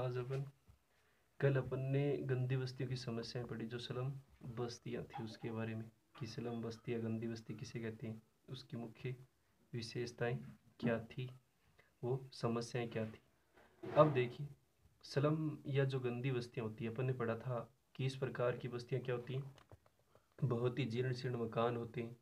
आज कल अपन ने गंदी बस्तियों की समस्याएं पढ़ी, जो स्लम बस्तियां थी उसके बारे में, कि स्लम बस्ती या गंदी बस्ती किसे कहते हैं, उसकी मुख्य विशेषताएं क्या थी, वो समस्याएं क्या थी। अब देखिए, स्लम या जो गंदी बस्तियां होती है, अपन ने पढ़ा था कि इस प्रकार की बस्तियां क्या होती हैं, बहुत ही जीर्ण शीर्ण मकान होते हैं,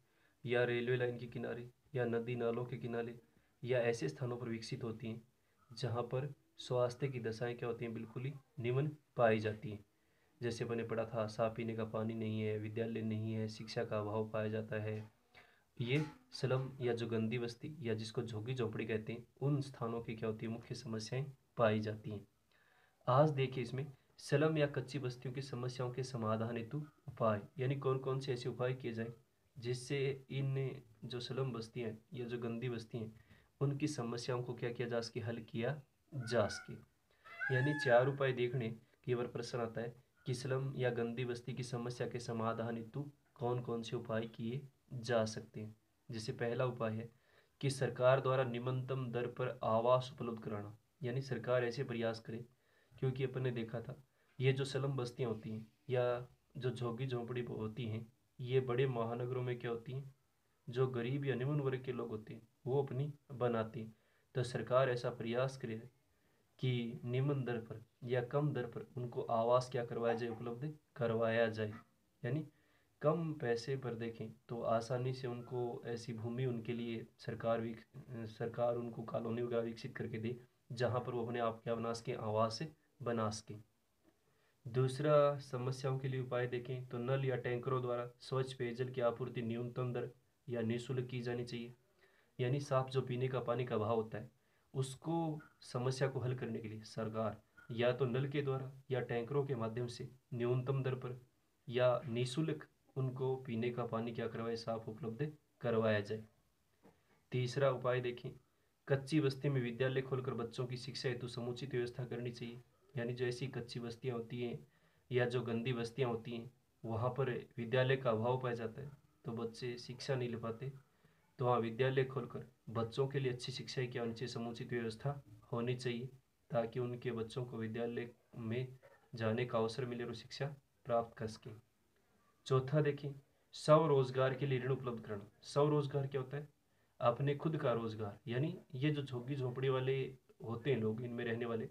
या रेलवे लाइन के किनारे, या नदी नालों के किनारे, या ऐसे स्थानों पर विकसित होती हैं जहाँ पर स्वास्थ्य की दशाएं क्या होती हैं, बिल्कुल ही निम्न पाई जाती हैं। जैसे मैंने पढ़ा था, साफ पीने का पानी नहीं है, विद्यालय नहीं है, शिक्षा का अभाव पाया जाता है। ये स्लम या जो गंदी बस्ती या जिसको झुग्गी झोपड़ी कहते हैं, उन स्थानों की क्या होती है, मुख्य समस्याएं पाई जाती हैं। आज देखिए इसमें स्लम या कच्ची बस्तियों की समस्याओं के समाधान हेतु उपाय, यानी कौन कौन से ऐसे उपाय किए जाए जिससे इन जो स्लम बस्तियां या जो गंदी बस्ती हैं उनकी समस्याओं को क्या किया जा सके, हल किया जा सके। यानी चार उपाय देखने की बार प्रश्न आता है कि स्लम या गंदी बस्ती की समस्या के समाधान हेतु कौन कौन से उपाय किए जा सकते हैं। जैसे पहला उपाय है कि सरकार द्वारा निम्नतम दर पर आवास उपलब्ध कराना, यानी सरकार ऐसे प्रयास करे, क्योंकि अपन ने देखा था ये जो स्लम बस्तियां होती हैं या जो झोगी झोंपड़ी होती हैं, ये बड़े महानगरों में क्या होती हैं, जो गरीब या निम्न वर्ग के लोग होते हैं वो अपनी बनाती हैं। तो सरकार ऐसा प्रयास करे कि निम्न दर पर या कम दर पर उनको आवास क्या करवाया जाए, उपलब्ध करवाया जाए। यानी कम पैसे पर देखें तो आसानी से उनको ऐसी भूमि उनके लिए सरकार उनको कॉलोनी वगैरह विकसित करके दे जहाँ पर वो अपने आप क्या बना सके, आवास बना सके। दूसरा, समस्याओं के लिए उपाय देखें तो नल या टैंकरों द्वारा स्वच्छ पेयजल की आपूर्ति न्यूनतम दर या निःशुल्क की जानी चाहिए। यानी साफ जो पीने का पानी का अभाव होता है उसको समस्या को हल करने के लिए सरकार या तो नल के द्वारा या टैंकरों के माध्यम से न्यूनतम दर पर या निःशुल्क उनको पीने का पानी क्या करवाए, साफ उपलब्ध करवाया जाए। तीसरा उपाय देखें, कच्ची बस्ती में विद्यालय खोलकर बच्चों की शिक्षा हेतु समुचित व्यवस्था करनी चाहिए। यानी जो ऐसी कच्ची बस्तियाँ होती हैं या जो गंदी बस्तियाँ होती हैं वहाँ पर विद्यालय का अभाव पाया जाता है, तो बच्चे शिक्षा नहीं ले पाते, तो वहाँ विद्यालय खोलकर बच्चों के लिए अच्छी शिक्षा की नीचे समुचित व्यवस्था होनी चाहिए, ताकि उनके बच्चों को विद्यालय में जाने का अवसर मिले और शिक्षा प्राप्त कर सकें। चौथा देखें, स्वरोजगार के लिए ऋण उपलब्ध कराना। स्वरोजगार क्या होता है, अपने खुद का रोजगार, यानी ये जो झुग्गी झोंपड़ी वाले होते हैं लोग, इनमें रहने वाले,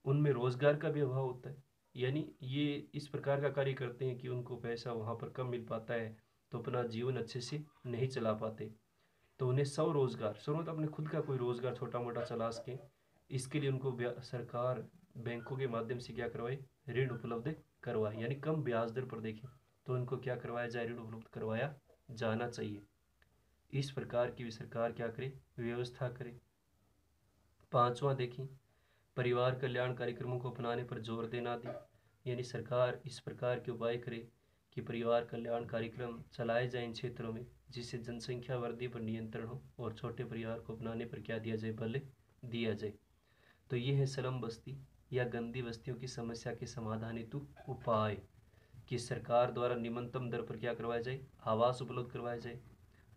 उनमें रोजगार का भी अभाव होता है। यानी ये इस प्रकार का कार्य करते हैं कि उनको पैसा वहाँ पर कम मिल पाता है, तो अपना जीवन अच्छे से नहीं चला पाते, तो उन्हें स्वरोजगार, स्वरों मतलब अपने खुद का कोई रोजगार छोटा मोटा चला सके, इसके लिए उनको सरकार बैंकों के माध्यम से क्या करवाए, ऋण उपलब्ध करवाए। यानी कम ब्याज दर पर देखें तो उनको क्या करवाया जाए, ऋण उपलब्ध करवाया जाना चाहिए। इस प्रकार की भी सरकार क्या करे, व्यवस्था करे। पांचवा देखें, परिवार कल्याण कार्यक्रमों को अपनाने पर जोर देना दी। यानी सरकार इस प्रकार के उपाय करे कि परिवार कल्याण कार्यक्रम चलाए जाएं इन क्षेत्रों में, जिससे जनसंख्या वृद्धि पर नियंत्रण हो और छोटे परिवार को अपनाने पर क्या दिया जाए, बल दिया जाए। तो ये है स्लम बस्ती या गंदी बस्तियों की समस्या के समाधान हेतु उपाय, कि सरकार द्वारा निम्नतम दर पर क्या करवाया जाए, आवास उपलब्ध करवाया जाए।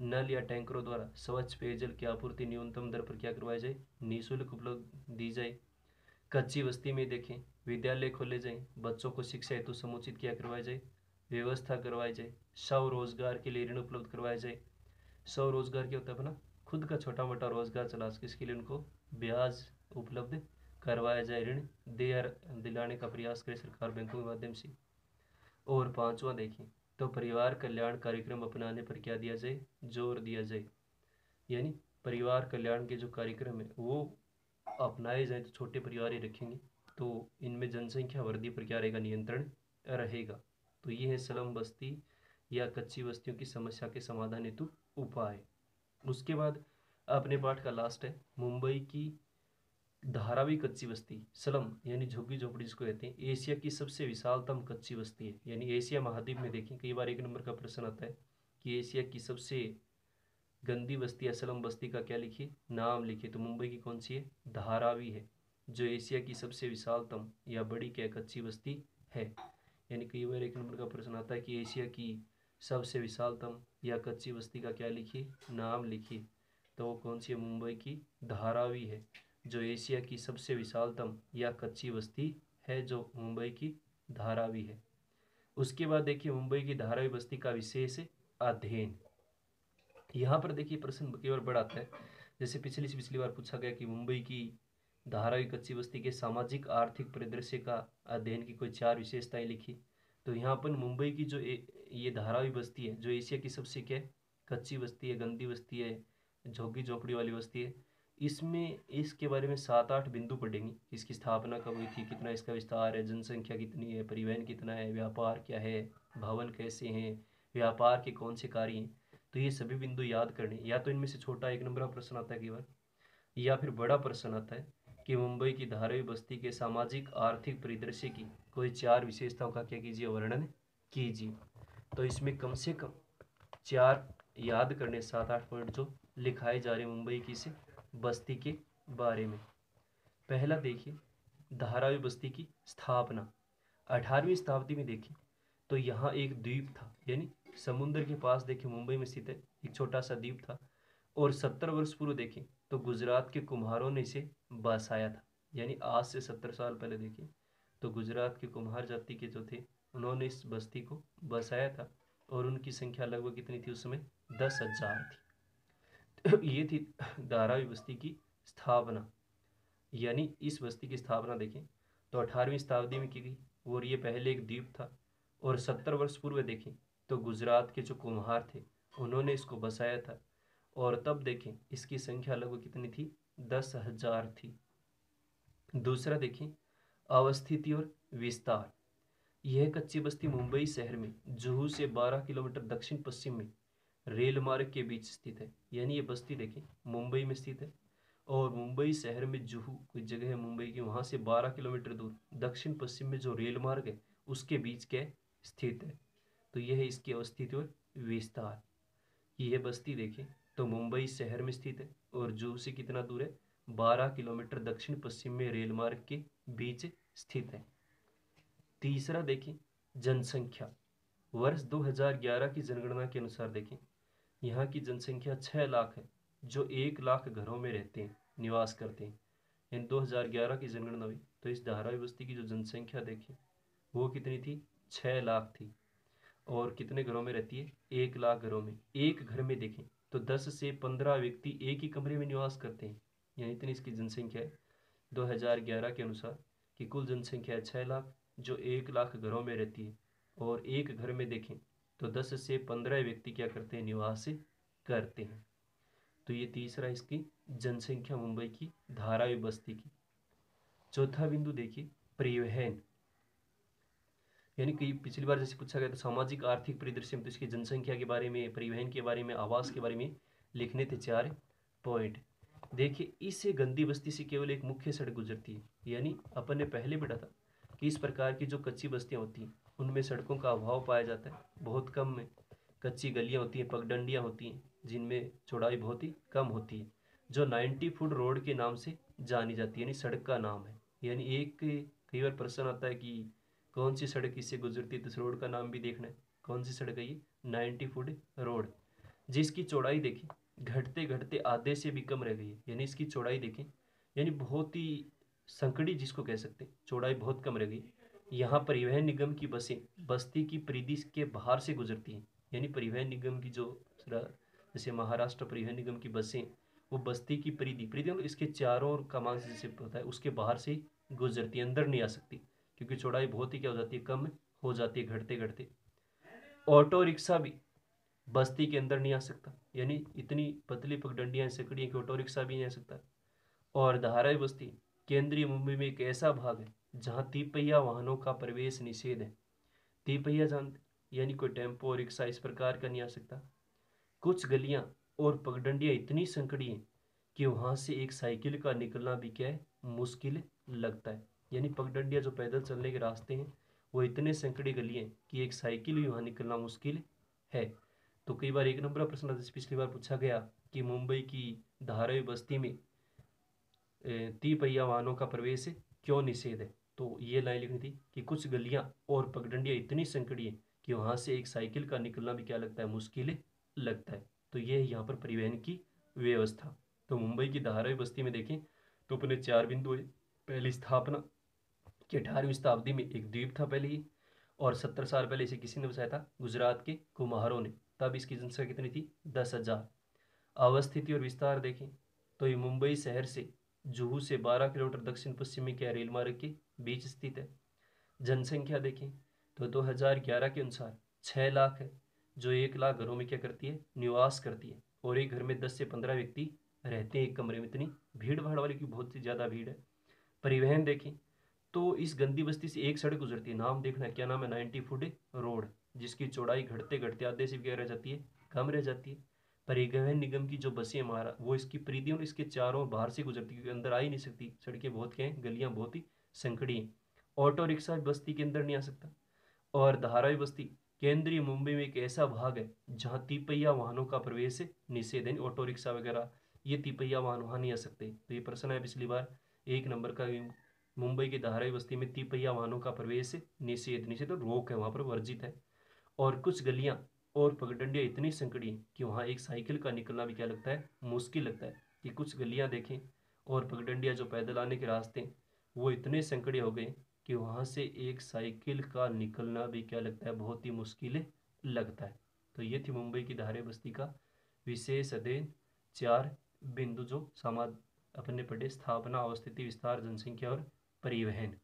नल या टैंकरों द्वारा स्वच्छ पेयजल की आपूर्ति न्यूनतम दर पर क्या करवाया जाए, निःशुल्क उपलब्ध दी जाए। कच्ची बस्ती में देखें, विद्यालय खोले जाएं, बच्चों को शिक्षा हेतु समुचित क्या करवाया जाए, व्यवस्था करवाई जाए। स्वरोजगार के लिए ऋण उपलब्ध करवाया जाए। स्वरोजगार क्या होता है, अपना खुद का छोटा मोटा रोजगार चला सके, इसके लिए उनको ब्याज उपलब्ध करवाया जाए, ऋण दिलाने का प्रयास करे सरकार बैंकों के माध्यम से। और पांचवा देखें तो परिवार कल्याण कार्यक्रम अपनाने पर क्या दिया जाए, जोर दिया जाए। यानी परिवार कल्याण के जो कार्यक्रम है वो अपनाए जाए, तो छोटे परिवार ही रखेंगे तो इनमें जनसंख्या वृद्धि पर क्या रहेगा, नियंत्रण रहेगा। तो ये है स्लम बस्ती या कच्ची बस्तियों की समस्या के समाधान हेतु उपाय। उसके बाद अपने पाठ का लास्ट है, मुंबई की धारावी कच्ची बस्ती, स्लम यानी झुग्गी झोपड़ी जिसको कहते हैं, एशिया की सबसे विशालतम कच्ची बस्ती है। यानी एशिया महाद्वीप में देखें, कई बार एक नंबर का प्रश्न आता है कि एशिया की सबसे गंदी बस्ती या स्लम बस्ती का क्या लिखिए, नाम लिखिए, तो मुंबई की कौन सी है, धारावी है, जो एशिया की सबसे विशालतम या बड़ी क्या कच्ची बस्ती है। यानी कई बार एक नंबर का प्रश्न आता है कि एशिया की सबसे विशालतम या कच्ची बस्ती का क्या लिखिए, नाम लिखिए, तो वो कौन सी है, मुंबई की धारावी है। जो एशिया की सबसे विशालतम या कच्ची बस्ती है जो मुंबई की धारावी है। उसके बाद देखिए मुंबई की धारावी बस्ती का विशेष अध्ययन। यहाँ पर देखिए प्रश्न केवल बड़ा आता है, जैसे पिछली बार पूछा गया कि मुंबई की धारावी कच्ची बस्ती के सामाजिक आर्थिक परिदृश्य का अध्ययन की कोई 4 विशेषताएं लिखी। तो यहाँ पर मुंबई की जो ये धारावी बस्ती है जो एशिया की सबसे क्या है, कच्ची बस्ती है, गंदी बस्ती है, झोंकी झोंपड़ी वाली बस्ती है। इसमें इसके बारे में 7-8 बिंदु पढ़ेंगे। इसकी स्थापना कब हुई थी, कितना इसका विस्तार है, जनसंख्या कितनी है, परिवहन कितना है, व्यापार क्या है, भवन कैसे हैं, व्यापार के कौन से कार्य हैं। तो ये सभी बिंदु याद करने, या तो इनमें से छोटा 1 नंबर का प्रश्न आता है केवल, या फिर बड़ा प्रश्न आता है कि मुंबई की धारावी बस्ती के सामाजिक आर्थिक परिदृश्य की कोई 4 विशेषताओं का क्या कीजिए, वर्णन कीजिए। तो इसमें कम से कम 4 याद करने, 7-8 पॉइंट जो लिखाए जा रहे हैं मुंबई की से बस्ती के बारे में। पहला देखिए धारावी बस्ती की स्थापना 18वीं शताब्दी में देखिए तो यहाँ एक द्वीप था, यानी समुद्र के पास देखिए मुंबई में स्थित है, एक छोटा सा द्वीप था। और 70 वर्ष पूर्व देखें तो गुजरात के कुम्हारों ने इसे बसाया था, यानी आज से 70 साल पहले देखें तो गुजरात के कुम्हार जाति के जो थे उन्होंने इस बस्ती को बसाया था। और उनकी संख्या लगभग कितनी थी उस समय, 10,000 थी। तो ये थी धारावी बस्ती की स्थापना, यानी इस बस्ती की स्थापना देखें तो 18वीं शताब्दी में की गई। और ये पहले एक द्वीप था। और 70 वर्ष पूर्व देखें तो गुजरात के जो कुम्हार थे उन्होंने इसको बसाया था। और तब देखें इसकी संख्या लगभग कितनी थी, 10,000 थी। दूसरा देखें अवस्थिति और विस्तार। यह कच्ची बस्ती मुंबई शहर में जुहू से 12 किलोमीटर दक्षिण पश्चिम में रेल मार्ग के बीच स्थित है। यानी ये बस्ती देखें मुंबई में स्थित है और मुंबई शहर में जुहू कोई जगह है मुंबई की, वहाँ से 12 किलोमीटर दूर दक्षिण पश्चिम में जो रेल मार्ग है उसके बीच के स्थित है। तो यह है इसकी अवस्थिति और विस्तार। यह बस्ती देखें तो मुंबई शहर में स्थित है और जुहू से कितना दूर है, 12 किलोमीटर दक्षिण पश्चिम में रेल मार्ग के बीच स्थित है। तीसरा देखें जनसंख्या। वर्ष 2011 की जनगणना के अनुसार देखें यहाँ की जनसंख्या 6 लाख है, जो 1 लाख घरों में रहते हैं, निवास करते हैं। इन 2011 की जनगणना हुई तो इस धारावी बस्ती की जो जनसंख्या देखें वो कितनी थी, 6 लाख थी। और कितने घरों में रहती है, 1 लाख घरों में। एक घर में देखें तो 10 से 15 व्यक्ति एक ही कमरे में निवास करते हैं, यानी इतनी इसकी जनसंख्या है 2011 के अनुसार। कि कुल जनसंख्या है 6 लाख, जो 1 लाख घरों में रहती है। और एक घर में देखें तो 10 से 15 व्यक्ति क्या करते हैं, निवास करते हैं। तो ये तीसरा इसकी जनसंख्या मुंबई की धारावी बस्ती की। चौथा बिंदु देखिए परिवहन, यानी कि पिछली बार जैसे पूछा गया था सामाजिक आर्थिक परिदृश्य में, तो इसकी जनसंख्या के बारे में, परिवहन के बारे में, आवास के बारे में लिखने थे 4 पॉइंट। देखिए इस गंदी बस्ती से केवल एक मुख्य सड़क गुजरती है, यानी अपन ने पहले पढ़ा था कि इस प्रकार की जो कच्ची बस्तियां होती हैं उनमें सड़कों का अभाव पाया जाता है, बहुत कम में कच्ची गलियां होती हैं, पगडंडियां होती हैं जिनमें चौड़ाई बहुत ही कम होती है, जो 90 फुट रोड के नाम से जानी जाती है, यानी सड़क का नाम है। यानी एक कई बार प्रश्न आता है कि कौन सी सड़क इससे गुजरती है, तो इस रोड का नाम भी देखना है, कौन सी सड़क है ये, 90 फुट रोड, जिसकी चौड़ाई देखें घटते घटते आधे से भी कम रह गई है। यानी इसकी चौड़ाई देखें, यानी बहुत ही संकड़ी जिसको कह सकते हैं, चौड़ाई बहुत कम रह गई। यहाँ परिवहन निगम की बसें बस्ती की परिधि के बाहर से गुजरती हैं, यानी परिवहन निगम की जो जैसे महाराष्ट्र परिवहन निगम की बसें वो बस्ती की परिधि परिधि मतलब इसके चारों ओर का मान जैसे होता है उसके बाहर से ही गुजरती है, अंदर नहीं आ सकती, क्योंकि चौड़ाई बहुत ही क्या हो जाती है, कम हो जाती है घटते घटते। ऑटो रिक्शा भी बस्ती के अंदर नहीं आ सकता, यानी इतनी पतली पगडंडियां सकड़ियाँ कि ऑटो रिक्शा भी नहीं आ सकता। और धारावी बस्ती केंद्रीय मुंबई में एक ऐसा भाग है जहाँ तिपहिया वाहनों का प्रवेश निषेध है। तिपहिया जानते, यानी कोई टेम्पो रिक्शा इस प्रकार का नहीं आ सकता। कुछ गलियां और पगडंडियां इतनी संकड़ी हैं कि वहां से एक साइकिल का निकलना भी क्या है, मुश्किल लगता है। यानी पगडंडियां जो पैदल चलने के रास्ते हैं वो इतने संकड़ी गलियां हैं कि एक साइकिल भी वहां निकलना मुश्किल है। तो कई बार 1 नंबर का प्रश्न जैसे पिछली बार पूछा गया कि मुंबई की धारावी बस्ती में तिपहिया वाहनों का प्रवेश क्यों निषेध है, तो ये लाइन लिखनी थी कि कुछ गलियां और पगडंडियां इतनी संकड़ी है कि वहां से एक साइकिल का निकलना भी क्या लगता है, मुश्किल लगता है। तो ये है यहाँ पर परिवहन की व्यवस्था। तो मुंबई की धारावी बस्ती में देखें तो अपने 4 बिंदु है। पहली स्थापना कि 18वीं शताब्दी में एक द्वीप था पहले ही, और 70 साल पहले इसे किसी ने बसाया था, गुजरात के कुम्हारों ने। तब इसकी जनसंख्या कितनी थी? 10,000। अवस्थिति और विस्तार देखें तो ये मुंबई शहर से जुहू से 12 किलोमीटर दक्षिण पश्चिम में क्या रेल मार्ग के बीच स्थित है। जनसंख्या देखें तो 2011 के अनुसार 6 लाख है, जो 1 लाख घरों में क्या करती है? निवास करती है। और एक घर में 10 से 15 व्यक्ति रहते हैं एक कमरे में। इतनी भीड़ भाड़ वाली की बहुत ही ज़्यादा भीड़ है। परिवहन देखें तो इस गंदी बस्ती से एक सड़क गुजरती है, नाम देखना क्या नाम है? 90 फुट रोड, जिसकी चौड़ाई घटते घटते आधे से भी क्या रह जाती है? कम रह जाती है। परिवहन निगम की जो बसें हमारा वो इसकी परिधि और इसके चारों बाहर से गुजरती है, क्योंकि अंदर आ ही नहीं सकती, सड़कें बहुत क्या हैं? गलियां बहुत ही संकड़ी हैं। ऑटो रिक्शा बस्ती के अंदर नहीं आ सकता। और धारावी बस्ती केंद्रीय मुंबई में एक ऐसा भाग है जहाँ तिपहिया वाहनों का प्रवेश निषेध है। ऑटो रिक्शा वगैरह ये तिपहिया वाहन वहाँ नहीं आ सकते। तो ये प्रश्न है पिछली बार 1 नंबर का, मुंबई की धारावी बस्ती में तिपहिया वाहनों का प्रवेश निषेध, निषेध और रोक है, वहाँ पर वर्जित है। और कुछ गलियां और पगडंडियां इतनी संकड़ी हैं कि वहाँ एक साइकिल का निकलना भी क्या लगता है? मुश्किल लगता है। कि कुछ गलियां देखें और पगडंडियां जो पैदल आने के रास्ते हैं वो इतने संकड़े हो गए कि वहाँ से एक साइकिल का निकलना भी क्या लगता है? बहुत ही मुश्किल लगता है। तो ये थी मुंबई की धारावी बस्ती का विशेष अध्ययन। 4 बिंदु जो समाज अपने पढ़े: स्थापना, अवस्थिति, विस्तार, जनसंख्या और परिवहन।